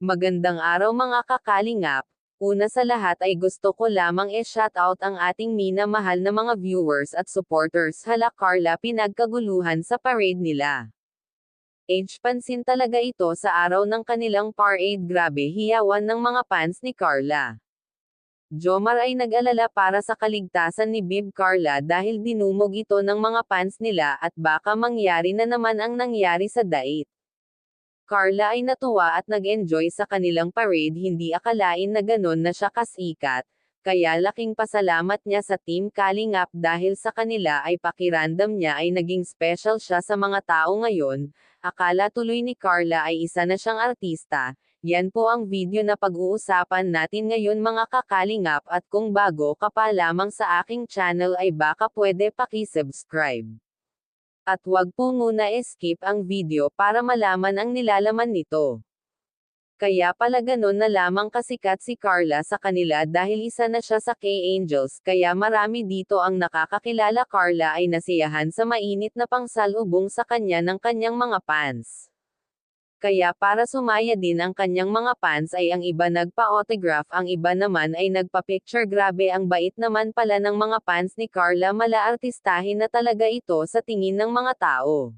Magandang araw mga kakalingap. Una sa lahat ay gusto ko lamang i-shoutout ang ating minamahal na mga viewers at supporters. Hala Carla, pinagkaguluhan sa parade nila. Age pansin talaga ito sa araw ng kanilang parade. Grabe hiyawan ng mga fans ni Carla. Jomar ay nag-alala para sa kaligtasan ni Bib Carla dahil dinumog ito ng mga fans nila at baka mangyari na naman ang nangyari sa dait. Carla ay natuwa at nag-enjoy sa kanilang parade, hindi akalain na ganon na siya kasikat, kaya laking pasalamat niya sa Team Kalingap dahil sa kanila ay pakiramdam niya ay naging special siya sa mga tao ngayon. Akala tuloy ni Carla ay isa na siyang artista. Yan po ang video na pag-uusapan natin ngayon mga kakalingap, at kung bago ka pa lamang sa aking channel ay baka pwede paki-subscribe. At wag po muna skip ang video para malaman ang nilalaman nito. Kaya pala ganon na lamang kasikat si Carla sa kanila dahil isa na siya sa K-Angels, kaya marami dito ang nakakakilala. Carla ay nasiyahan sa mainit na pangsalubong sa kanya ng kanyang mga fans. Kaya para sumaya din ang kanyang mga fans ay ang iba nagpa-autograph, ang iba naman ay nagpa-picture. Grabe ang bait naman pala ng mga fans ni Carla, mala-artistahin na talaga ito sa tingin ng mga tao.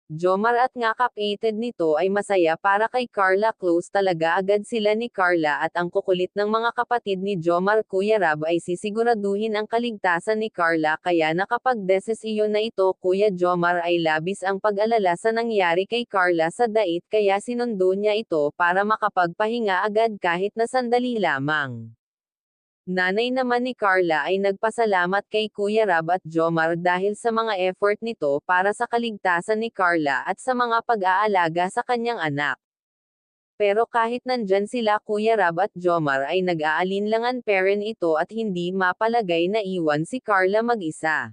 Jomar at nga kapatid nito ay masaya para kay Carla, close talaga agad sila ni Carla, at ang kukulit ng mga kapatid ni Jomar, Kuya Rab, ay sisiguraduhin ang kaligtasan ni Carla, kaya nakapag-desisyon na ito. Kuya Jomar ay labis ang pag-alala sa nangyari kay Carla sa dait, kaya sinundo niya ito para makapagpahinga agad kahit na sandali lamang. Nanay naman ni Carla ay nagpasalamat kay Kuya Rab at Jomar dahil sa mga effort nito para sa kaligtasan ni Carla at sa mga pag-aalaga sa kanyang anak. Pero kahit nandyan sila Kuya Rab at Jomar ay nag-aalinlangan parent ito at hindi mapalagay na iwan si Carla mag-isa.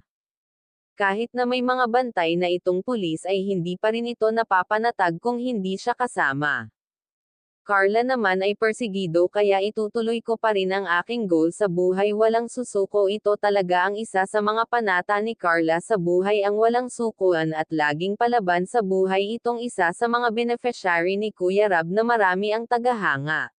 Kahit na may mga bantay na itong pulis ay hindi pa rin ito napapanatag kung hindi siya kasama. Carla naman ay persigido, kaya itutuloy ko pa rin ang aking goal sa buhay, walang susuko. Ito talaga ang isa sa mga panata ni Carla sa buhay, ang walang sukuan at laging palaban sa buhay. Itong isa sa mga beneficiary ni Kuya Rab na marami ang tagahanga.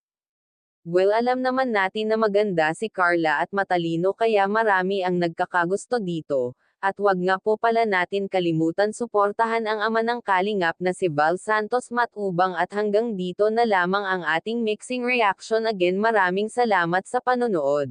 Well, alam naman natin na maganda si Carla at matalino, kaya marami ang nagkakagusto dito. At wag nga po pala natin kalimutan suportahan ang ama ng Kalingap na si Val Santos Matubang, at hanggang dito na lamang ang ating mixing reaction. Again, maraming salamat sa panonood.